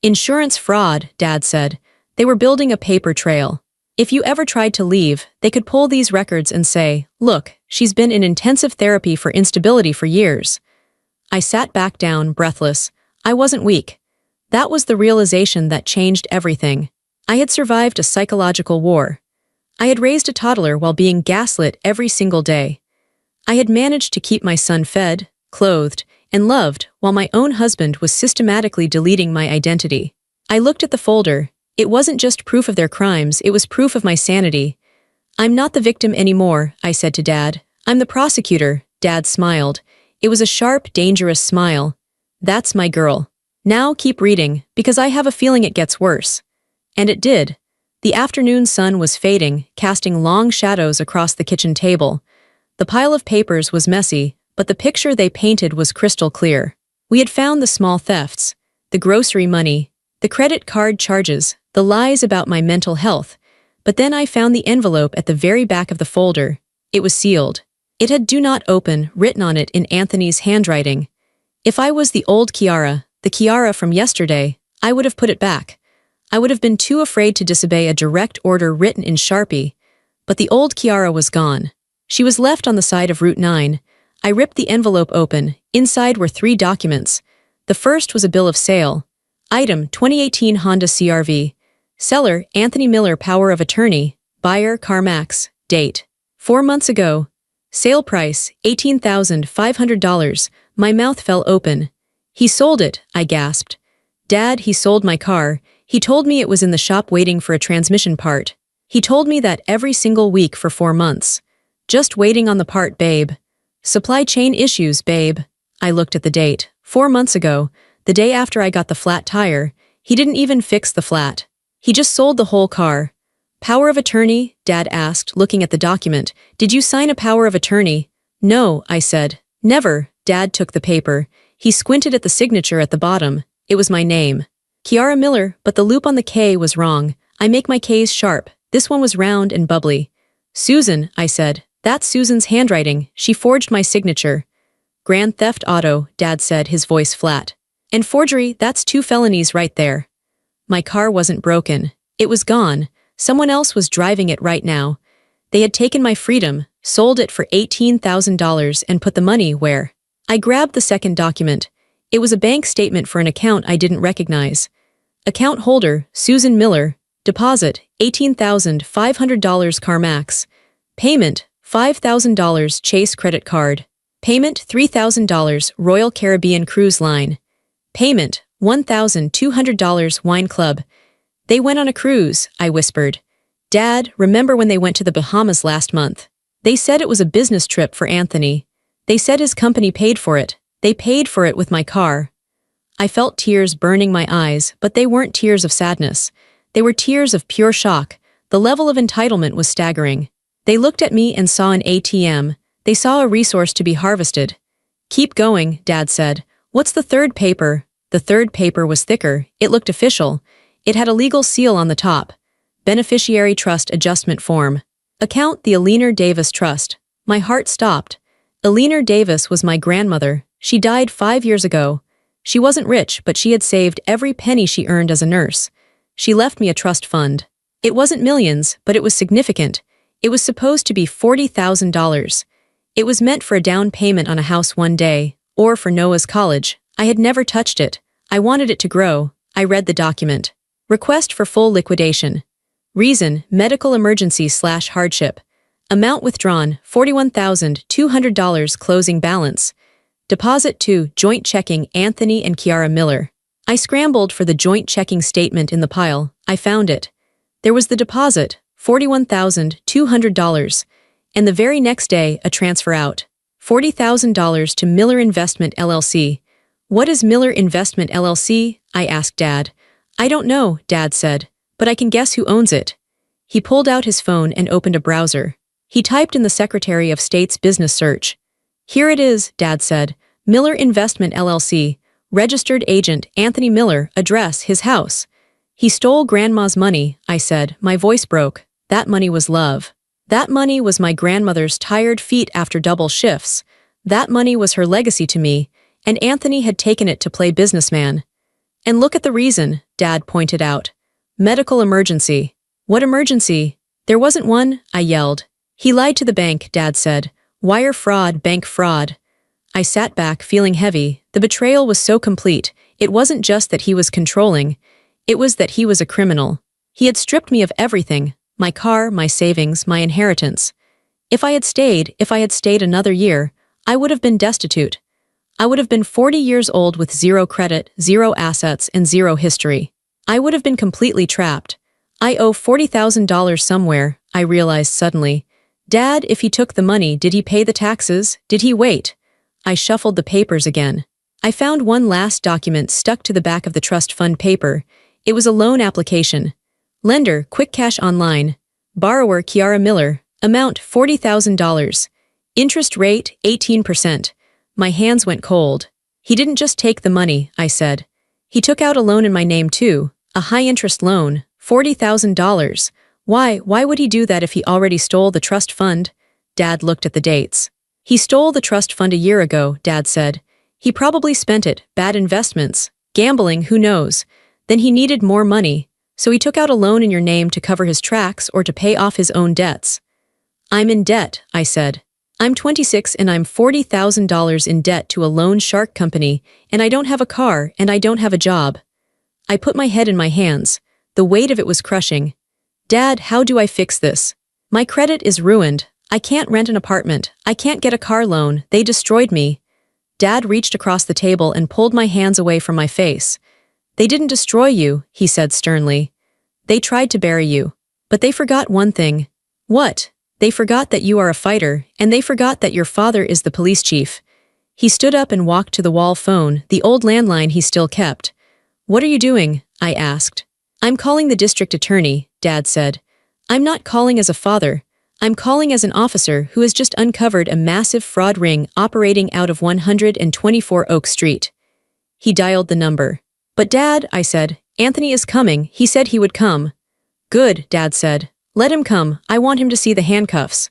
Speaker 1: Insurance fraud, Dad said. They were building a paper trail. If you ever tried to leave, they could pull these records and say, look, she's been in intensive therapy for instability for years. I sat back down, breathless. I wasn't weak. That was the realization that changed everything. I had survived a psychological war. I had raised a toddler while being gaslit every single day. I had managed to keep my son fed, clothed, and loved while my own husband was systematically deleting my identity. I looked at the folder. It wasn't just proof of their crimes, it was proof of my sanity. I'm not the victim anymore, I said to Dad. I'm the prosecutor, Dad smiled. It was a sharp, dangerous smile. That's my girl. Now keep reading, because I have a feeling it gets worse. And it did. The afternoon sun was fading, casting long shadows across the kitchen table. The pile of papers was messy, but the picture they painted was crystal clear. We had found the small thefts, the grocery money, the credit card charges, the lies about my mental health. But then I found the envelope at the very back of the folder. It was sealed. It had "Do Not Open" written on it in Anthony's handwriting. If I was the old Kiara, the Kiara from yesterday, I would have put it back. I would have been too afraid to disobey a direct order written in Sharpie. But the old Kiara was gone. She was left on the side of Route 9. I ripped the envelope open. Inside were 3 documents. The first was a bill of sale. Item, 2018 Honda CR-V. Seller, Anthony Miller, power of attorney. Buyer, CarMax. Date, 4 months ago. Sale price, $18,500. My mouth fell open. He sold it, I gasped. Dad, he sold my car. He told me it was in the shop waiting for a transmission part. He told me that every single week for 4 months. Just waiting on the part, babe. Supply chain issues, babe. I looked at the date. 4 months ago, the day after I got the flat tire. He didn't even fix the flat. He just sold the whole car. Power of attorney? Dad asked, looking at the document. Did you sign a power of attorney? No, I said. Never. Dad took the paper. He squinted at the signature at the bottom. It was my name. Kiara Miller, but the loop on the K was wrong. I make my K's sharp. This one was round and bubbly. Susan, I said. That's Susan's handwriting. She forged my signature. Grand theft auto, Dad said, his voice flat. And forgery, that's 2 felonies right there. My car wasn't broken. It was gone. Someone else was driving it right now. They had taken my freedom, sold it for $18,000 and put the money where? I grabbed the second document. It was a bank statement for an account I didn't recognize. Account holder, Susan Miller. Deposit, $18,500 CarMax. Payment, $5,000 Chase credit card. Payment, $3,000 Royal Caribbean Cruise Line. Payment, $1,200 Wine Club. They went on a cruise, I whispered. Dad, remember when they went to the Bahamas last month? They said it was a business trip for Anthony. They said his company paid for it. They paid for it with my car. I felt tears burning my eyes, but they weren't tears of sadness. They were tears of pure shock. The level of entitlement was staggering. They looked at me and saw an ATM. They saw a resource to be harvested. Keep going, Dad said. What's the third paper? The third paper was thicker. It looked official. It had a legal seal on the top. Beneficiary Trust Adjustment Form. Account the Eleanor Davis Trust. My heart stopped. Eleanor Davis was my grandmother. She died 5 years ago. She wasn't rich, but she had saved every penny she earned as a nurse. She left me a trust fund. It wasn't millions, but it was significant. It was supposed to be $40,000. It was meant for a down payment on a house one day, or for Noah's college. I had never touched it. I wanted it to grow. I read the document. Request for full liquidation. Reason, medical emergency/hardship. Amount withdrawn, $41,200 closing balance. Deposit to joint checking Anthony and Kiara Miller. I scrambled for the joint checking statement in the pile. I found it. There was the deposit, $41,200, and the very next day a transfer out, $40,000 to Miller Investment LLC. What is Miller Investment LLC? I asked Dad. I don't know, Dad said, but I can guess who owns it. He pulled out his phone and opened a browser. He typed in the Secretary of State's business search. Here it is, Dad said. Miller Investment LLC. Registered agent Anthony Miller, address his house. He stole Grandma's money, I said. My voice broke. That money was love. That money was my grandmother's tired feet after double shifts. That money was her legacy to me, and Anthony had taken it to play businessman. And look at the reason, Dad pointed out. Medical emergency. What emergency? There wasn't one, I yelled. He lied to the bank, Dad said. Wire fraud, bank fraud. I sat back, feeling heavy. The betrayal was so complete. It wasn't just that he was controlling. It was that he was a criminal. He had stripped me of everything. My car, my savings, my inheritance. If I had stayed another year, I would have been destitute. I would have been 40 years old with zero credit, zero assets, and zero history. I would have been completely trapped. I owe $40,000 somewhere, I realized suddenly. Dad, if he took the money, did he pay the taxes? Did he wait? I shuffled the papers again. I found one last document stuck to the back of the trust fund paper. It was a loan application. Lender, Quick Cash Online. Borrower, Kiara Miller. Amount, $40,000. Interest rate, 18%. My hands went cold. He didn't just take the money, I said. He took out a loan in my name too. A high-interest loan, $40,000. Why would he do that if he already stole the trust fund? Dad looked at the dates. He stole the trust fund a year ago, Dad said. He probably spent it, bad investments, gambling, who knows. Then he needed more money, so he took out a loan in your name to cover his tracks or to pay off his own debts. I'm in debt, I said. I'm 26 and I'm $40,000 in debt to a loan shark company, and I don't have a car and I don't have a job. I put my head in my hands. The weight of it was crushing. Dad, how do I fix this? My credit is ruined. I can't rent an apartment. I can't get a car loan. They destroyed me. Dad reached across the table and pulled my hands away from my face. They didn't destroy you, he said sternly. They tried to bury you. But they forgot one thing. What? They forgot that you are a fighter, and they forgot that your father is the police chief. He stood up and walked to the wall phone, the old landline he still kept. What are you doing? I asked. I'm calling the district attorney, Dad said. I'm not calling as a father. I'm calling as an officer who has just uncovered a massive fraud ring operating out of 124 Oak Street. He dialed the number. But Dad, I said, Anthony is coming. He said he would come. Good, Dad said. Let him come. I want him to see the handcuffs.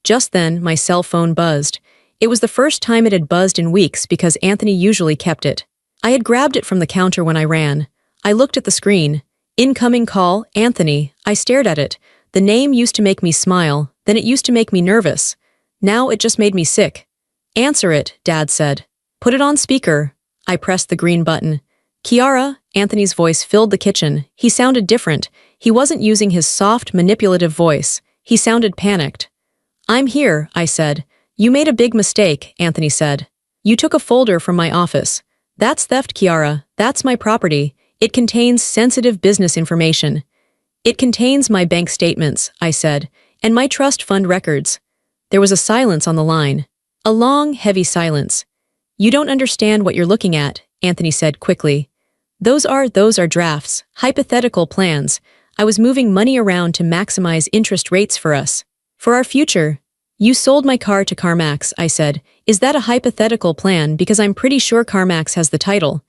Speaker 1: Just then, my cell phone buzzed. It was the first time it had buzzed in weeks because Anthony usually kept it. I had grabbed it from the counter when I ran. I looked at the screen. Incoming call, Anthony. I stared at it. The name used to make me smile, then it used to make me nervous. Now it just made me sick. Answer it, Dad said. Put it on speaker. I pressed the green button. Kiara, Anthony's voice filled the kitchen. He sounded different. He wasn't using his soft, manipulative voice. He sounded panicked. I'm here, I said. You made a big mistake, Anthony said. You took a folder from my office. That's theft, Kiara. That's my property. It contains sensitive business information. It contains my bank statements, I said, and my trust fund records. There was a silence on the line. A long, heavy silence. You don't understand what you're looking at, Anthony said quickly. Those are drafts, hypothetical plans. I was moving money around to maximize interest rates for us. For our future. You sold my car to CarMax, I said. Is that a hypothetical plan because I'm pretty sure CarMax has the title?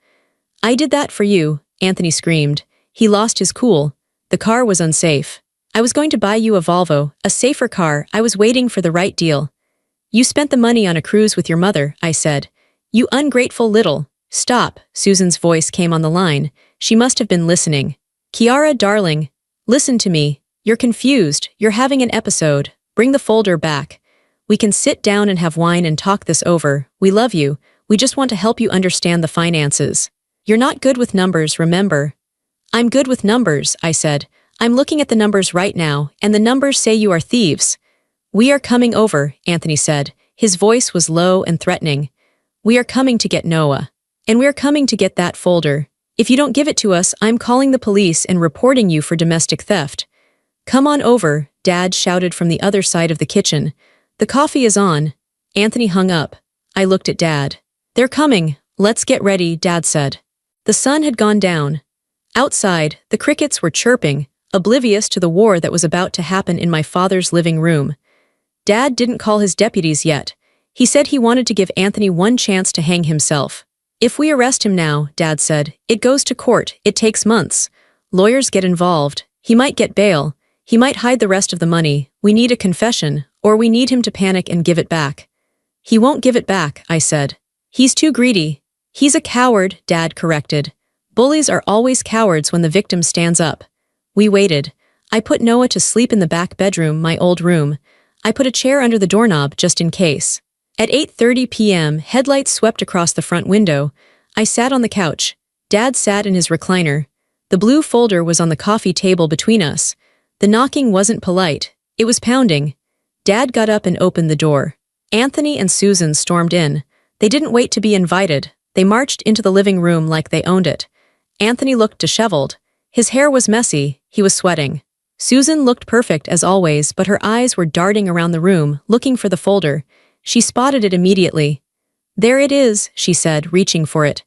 Speaker 1: I did that for you, Anthony screamed. He lost his cool. The car was unsafe. I was going to buy you a Volvo, a safer car. I was waiting for the right deal. You spent the money on a cruise with your mother, I said. You ungrateful little. Stop, Susan's voice came on the line. She must have been listening. Kiara, darling. Listen to me. You're confused. You're having an episode. Bring the folder back. We can sit down and have wine and talk this over. We love you. We just want to help you understand the finances. You're not good with numbers, remember? I'm good with numbers, I said. I'm looking at the numbers right now, and the numbers say you are thieves. We are coming over, Anthony said. His voice was low and threatening. We are coming to get Noah. And we are coming to get that folder. If you don't give it to us, I'm calling the police and reporting you for domestic theft. Come on over, Dad shouted from the other side of the kitchen. The coffee is on. Anthony hung up. I looked at Dad. They're coming. Let's get ready, Dad said. The sun had gone down. Outside, the crickets were chirping, oblivious to the war that was about to happen in my father's living room. Dad didn't call his deputies yet. He said he wanted to give Anthony one chance to hang himself. If we arrest him now, Dad said, it goes to court. It takes months. Lawyers get involved. He might get bail. He might hide the rest of the money. We need a confession, or we need him to panic and give it back. He won't give it back, I said. He's too greedy. He's a coward, Dad corrected. Bullies are always cowards when the victim stands up. We waited. I put Noah to sleep in the back bedroom, my old room. I put a chair under the doorknob just in case. At 8:30 p.m., headlights swept across the front window. I sat on the couch. Dad sat in his recliner. The blue folder was on the coffee table between us. The knocking wasn't polite. It was pounding. Dad got up and opened the door. Anthony and Susan stormed in. They didn't wait to be invited. They marched into the living room like they owned it. Anthony looked disheveled. His hair was messy. He was sweating. Susan looked perfect as always, but her eyes were darting around the room, looking for the folder. She spotted it immediately. There it is, she said, reaching for it.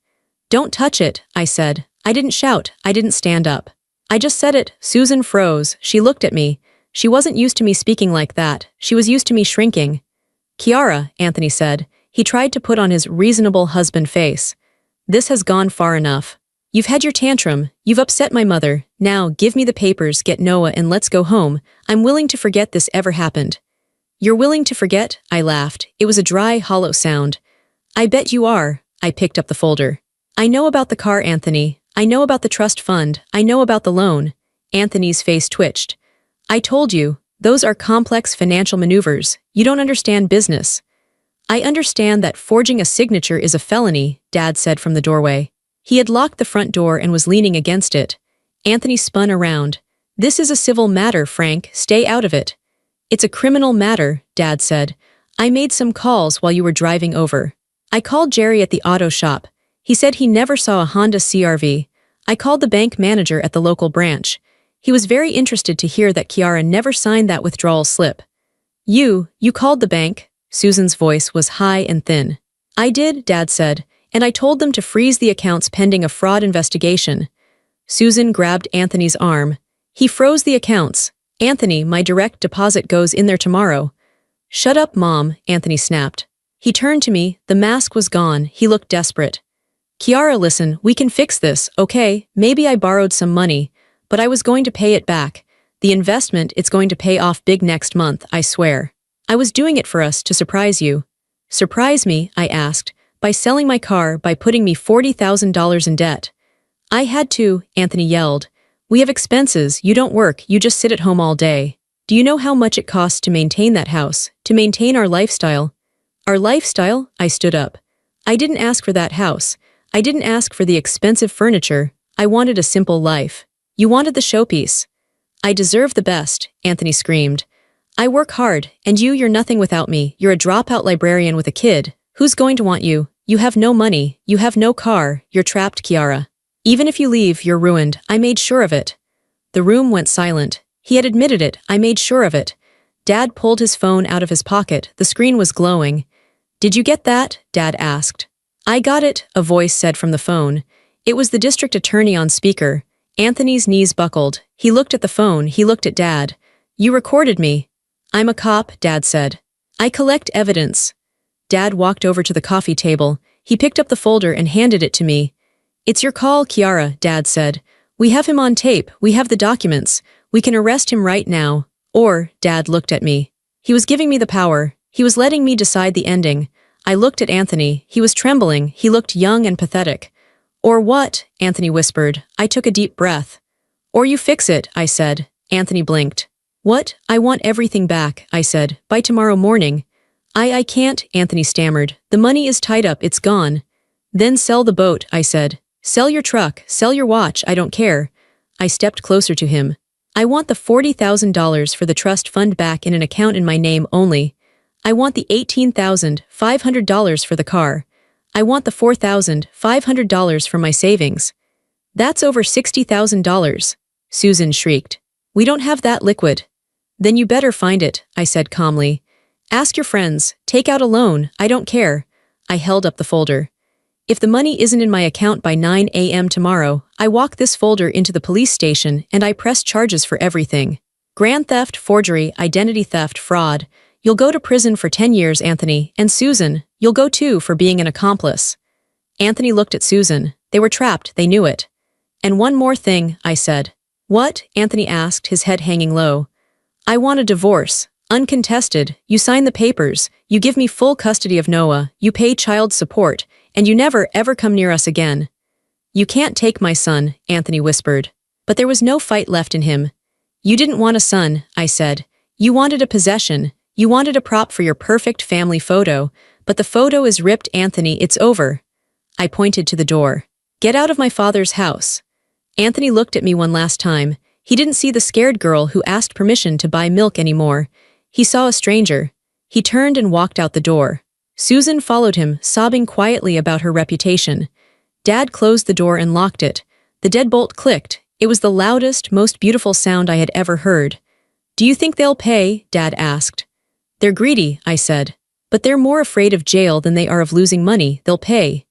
Speaker 1: Don't touch it, I said. I didn't shout. I didn't stand up. I just said it. Susan froze. She looked at me. She wasn't used to me speaking like that. She was used to me shrinking. Kiara, Anthony said. He tried to put on his reasonable husband face. This has gone far enough. You've had your tantrum. You've upset my mother. Now give me the papers, get Noah, and let's go home. I'm willing to forget this ever happened. You're willing to forget? I laughed. It was a dry, hollow sound. I bet you are. I picked up the folder. I know about the car, Anthony. I know about the trust fund. I know about the loan. Anthony's face twitched. I told you, those are complex financial maneuvers. You don't understand business. I understand that forging a signature is a felony, Dad said from the doorway. He had locked the front door and was leaning against it. Anthony spun around. This is a civil matter, Frank. Stay out of it. It's a criminal matter, Dad said. I made some calls while you were driving over. I called Jerry at the auto shop. He said he never saw a Honda CR-V. I called the bank manager at the local branch. He was very interested to hear that Kiara never signed that withdrawal slip. You called the bank? Susan's voice was high and thin. I did, Dad said, and I told them to freeze the accounts pending a fraud investigation. Susan grabbed Anthony's arm. He froze the accounts. Anthony, my direct deposit goes in there tomorrow. Shut up, Mom, Anthony snapped. He turned to me. The mask was gone. He looked desperate. Kiara, listen, we can fix this, okay? Maybe I borrowed some money, but I was going to pay it back. The investment, it's going to pay off big next month, I swear. I was doing it for us to surprise you. Surprise me, I asked, by selling my car, by putting me $40,000 in debt. I had to, Anthony yelled. We have expenses, you don't work, you just sit at home all day. Do you know how much it costs to maintain that house, to maintain our lifestyle? Our lifestyle? I stood up. I didn't ask for that house. I didn't ask for the expensive furniture. I wanted a simple life. You wanted the showpiece. I deserve the best, Anthony screamed. I work hard, and you're nothing without me. You're a dropout librarian with a kid. Who's going to want you? You have no money. You have no car. You're trapped, Kiara. Even if you leave, you're ruined. I made sure of it. The room went silent. He had admitted it. I made sure of it. Dad pulled his phone out of his pocket. The screen was glowing. Did you get that? Dad asked. I got it, a voice said from the phone. It was the district attorney on speaker. Anthony's knees buckled. He looked at the phone. He looked at Dad. You recorded me. I'm a cop, Dad said. I collect evidence. Dad walked over to the coffee table. He picked up the folder and handed it to me. It's your call, Kiara, Dad said. We have him on tape. We have the documents. We can arrest him right now. Or, Dad looked at me. He was giving me the power. He was letting me decide the ending. I looked at Anthony. He was trembling. He looked young and pathetic. Or what? Anthony whispered. I took a deep breath. Or you fix it, I said. Anthony blinked. What? I want everything back, I said, by tomorrow morning. I can't, Anthony stammered. The money is tied up, it's gone. Then sell the boat, I said. Sell your truck, sell your watch, I don't care. I stepped closer to him. I want the $40,000 for the trust fund back in an account in my name only. I want the $18,500 for the car. I want the $4,500 from my savings. That's over $60,000. Susan shrieked. We don't have that liquid. Then you better find it, I said calmly. Ask your friends, take out a loan, I don't care. I held up the folder. If the money isn't in my account by 9 a.m. tomorrow, I walk this folder into the police station and I press charges for everything. Grand theft, forgery, identity theft, fraud. You'll go to prison for 10 years, Anthony, and Susan, you'll go too for being an accomplice. Anthony looked at Susan. They were trapped, they knew it. And one more thing, I said. What? Anthony asked, his head hanging low. I want a divorce. Uncontested. You sign the papers. You give me full custody of Noah. You pay child support. And you never, ever come near us again. You can't take my son, Anthony whispered. But there was no fight left in him. You didn't want a son, I said. You wanted a possession. You wanted a prop for your perfect family photo. But the photo is ripped, Anthony, it's over. I pointed to the door. Get out of my father's house. Anthony looked at me one last time. He didn't see the scared girl who asked permission to buy milk anymore. He saw a stranger. He turned and walked out the door. Susan followed him, sobbing quietly about her reputation. Dad closed the door and locked it. The deadbolt clicked. It was the loudest, most beautiful sound I had ever heard. Do you think they'll pay? Dad asked. They're greedy, I said. But they're more afraid of jail than they are of losing money. They'll pay.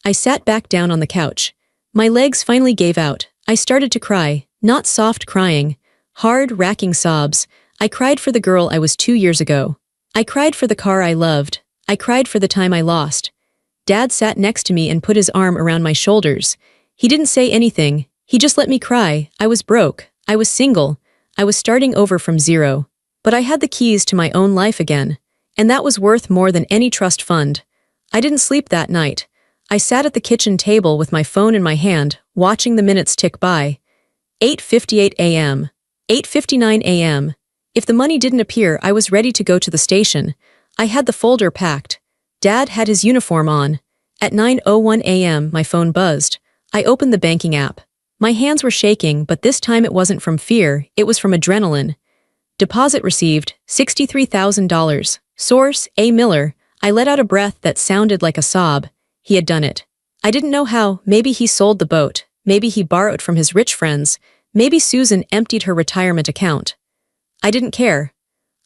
Speaker 1: I sat back down on the couch. My legs finally gave out. I started to cry, not soft crying. Hard, racking sobs. I cried for the girl I was 2 years ago. I cried for the car I loved. I cried for the time I lost. Dad sat next to me and put his arm around my shoulders. He didn't say anything. He just let me cry. I was broke. I was single. I was starting over from zero. But I had the keys to my own life again. And that was worth more than any trust fund. I didn't sleep that night. I sat at the kitchen table with my phone in my hand, watching the minutes tick by. 8:58 a.m. 8:59 a.m. If the money didn't appear, I was ready to go to the station. I had the folder packed. Dad had his uniform on. At 9:01 a.m., my phone buzzed. I opened the banking app. My hands were shaking, but this time it wasn't from fear, it was from adrenaline. Deposit received, $63,000. Source, A. Miller. I let out a breath that sounded like a sob. He had done it. I didn't know how. Maybe he sold the boat. Maybe he borrowed from his rich friends. Maybe Susan emptied her retirement account. I didn't care.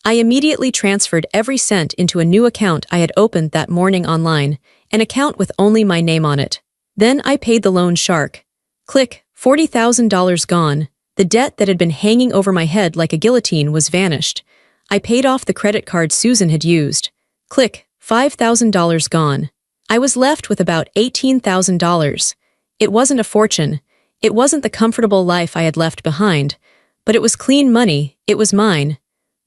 Speaker 1: I immediately transferred every cent into a new account I had opened that morning online, an account with only my name on it. Then I paid the loan shark. Click, $40,000 gone. The debt that had been hanging over my head like a guillotine was vanished. I paid off the credit card Susan had used. Click, $5,000 gone. I was left with about $18,000. It wasn't a fortune. It wasn't the comfortable life I had left behind. But it was clean money. It was mine.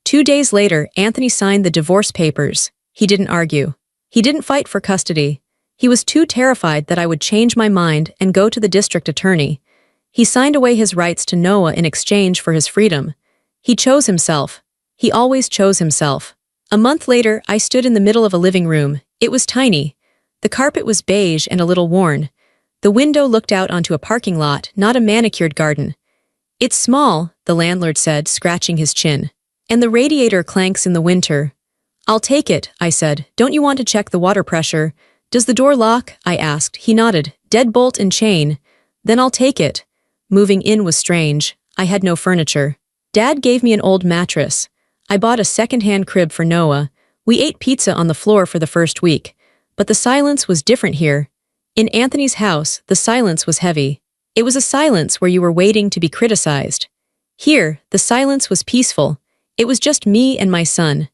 Speaker 1: 2 days later, Anthony signed the divorce papers. He didn't argue. He didn't fight for custody. He was too terrified that I would change my mind and go to the district attorney. He signed away his rights to Noah in exchange for his freedom. He chose himself. He always chose himself. A month later, I stood in the middle of a living room. It was tiny. The carpet was beige and a little worn. The window looked out onto a parking lot, not a manicured garden. It's small, the landlord said, scratching his chin. And the radiator clanks in the winter. I'll take it, I said. Don't you want to check the water pressure? Does the door lock? I asked. He nodded. Deadbolt and chain. Then I'll take it. Moving in was strange. I had no furniture. Dad gave me an old mattress. I bought a second-hand crib for Noah. We ate pizza on the floor for the first week. But the silence was different here. In Anthony's house, the silence was heavy. It was a silence where you were waiting to be criticized. Here, the silence was peaceful. It was just me and my son.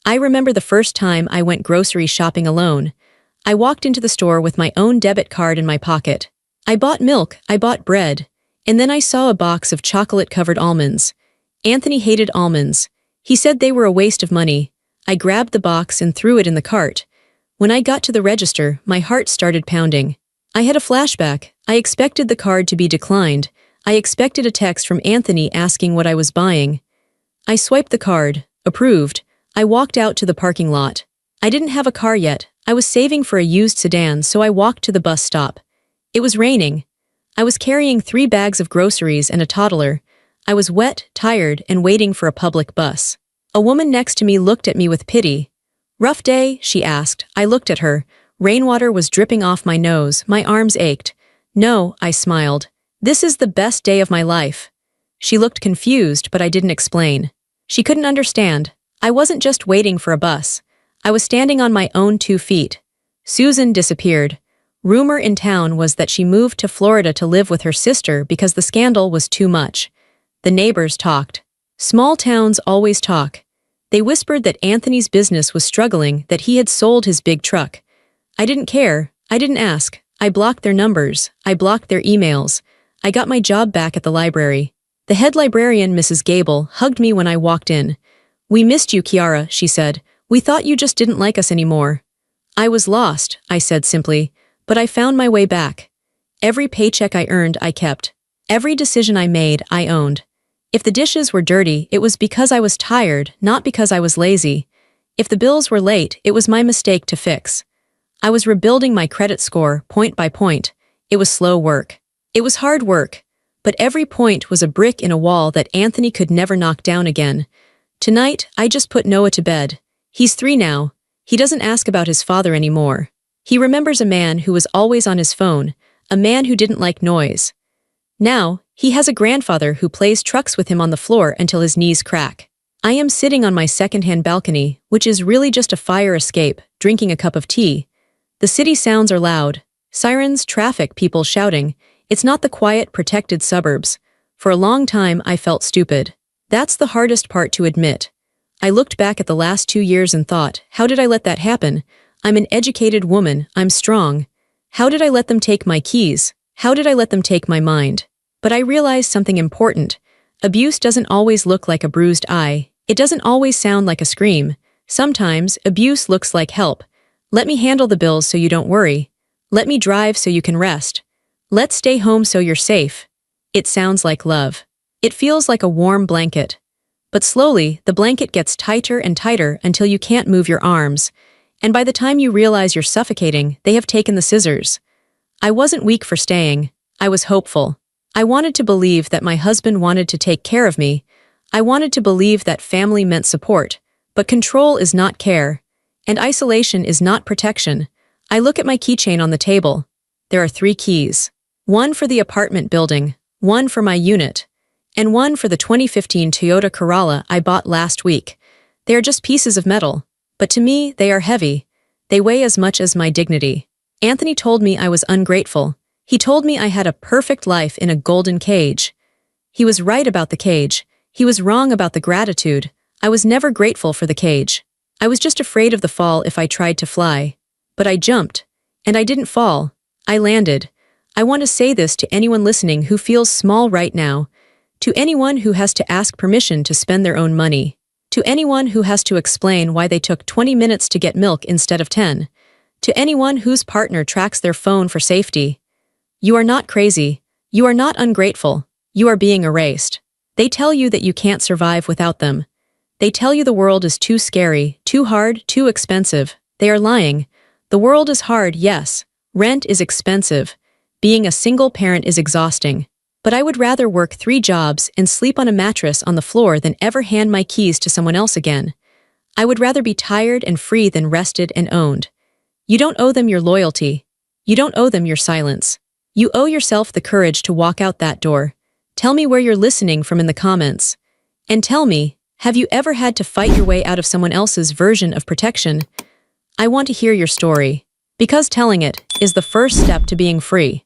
Speaker 1: I remember the first time I went grocery shopping alone. I walked into the store with my own debit card in my pocket. I bought milk, I bought bread, and then I saw a box of chocolate-covered almonds. Anthony hated almonds. He said they were a waste of money. I grabbed the box and threw it in the cart. When I got to the register, my heart started pounding. I had a flashback. I expected the card to be declined. I expected a text from Anthony asking what I was buying. I swiped the card. Approved. I walked out to the parking lot. I didn't have a car yet. I was saving for a used sedan, so I walked to the bus stop. It was raining. I was carrying 3 bags of groceries and a toddler. I was wet, tired, and waiting for a public bus. A woman next to me looked at me with pity. "Rough day?" she asked. I looked at her. Rainwater was dripping off my nose. My arms ached. "No," I smiled. "This is the best day of my life." She looked confused, but I didn't explain. She couldn't understand. I wasn't just waiting for a bus. I was standing on my own 2 feet. Susan disappeared. Rumor in town was that she moved to Florida to live with her sister because the scandal was too much. The neighbors talked. Small towns always talk. They whispered that Anthony's business was struggling, that he had sold his big truck. I didn't care. I didn't ask. I blocked their numbers. I blocked their emails. I got my job back at the library. The head librarian, Mrs. Gable, hugged me when I walked in. "We missed you, Kiara," she said. "We thought you just didn't like us anymore." "I was lost," I said simply, "but I found my way back. Every paycheck I earned, I kept. Every decision I made, I owned. If the dishes were dirty, it was because I was tired, not because I was lazy. If the bills were late, it was my mistake to fix. I was rebuilding my credit score, point by point. It was slow work. It was hard work. But every point was a brick in a wall that Anthony could never knock down again. Tonight, I just put Noah to bed. He's 3 now. He doesn't ask about his father anymore. He remembers a man who was always on his phone, a man who didn't like noise. Now, he has a grandfather who plays trucks with him on the floor until his knees crack. I am sitting on my second-hand balcony, which is really just a fire escape, drinking a cup of tea. The city sounds are loud. Sirens, traffic, people shouting. It's not the quiet, protected suburbs. For a long time, I felt stupid. That's the hardest part to admit. I looked back at the last 2 years and thought, how did I let that happen? I'm an educated woman, I'm strong. How did I let them take my keys? How did I let them take my mind? But I realized something important. Abuse doesn't always look like a bruised eye. It doesn't always sound like a scream. Sometimes, abuse looks like help. Let me handle the bills so you don't worry. Let me drive so you can rest. Let's stay home so you're safe. It sounds like love. It feels like a warm blanket. But slowly, the blanket gets tighter and tighter until you can't move your arms. And by the time you realize you're suffocating, they have taken the scissors. I wasn't weak for staying. I was hopeful. I wanted to believe that my husband wanted to take care of me. I wanted to believe that family meant support. But control is not care. And isolation is not protection. I look at my keychain on the table. There are 3 keys. One for the apartment building, one for my unit, and one for the 2015 Toyota Corolla I bought last week. They are just pieces of metal. But to me, they are heavy. They weigh as much as my dignity. Anthony told me I was ungrateful. He told me I had a perfect life in a golden cage. He was right about the cage. He was wrong about the gratitude. I was never grateful for the cage. I was just afraid of the fall if I tried to fly. But I jumped. And I didn't fall. I landed. I want to say this to anyone listening who feels small right now. To anyone who has to ask permission to spend their own money. To anyone who has to explain why they took 20 minutes to get milk instead of 10. To anyone whose partner tracks their phone for safety. You are not crazy. You are not ungrateful. You are being erased. They tell you that you can't survive without them. They tell you the world is too scary, too hard, too expensive. They are lying. The world is hard, yes. Rent is expensive. Being a single parent is exhausting. But I would rather work 3 jobs and sleep on a mattress on the floor than ever hand my keys to someone else again. I would rather be tired and free than rested and owned. You don't owe them your loyalty. You don't owe them your silence. You owe yourself the courage to walk out that door. Tell me where you're listening from in the comments. And tell me, have you ever had to fight your way out of someone else's version of protection? I want to hear your story. Because telling it is the first step to being free.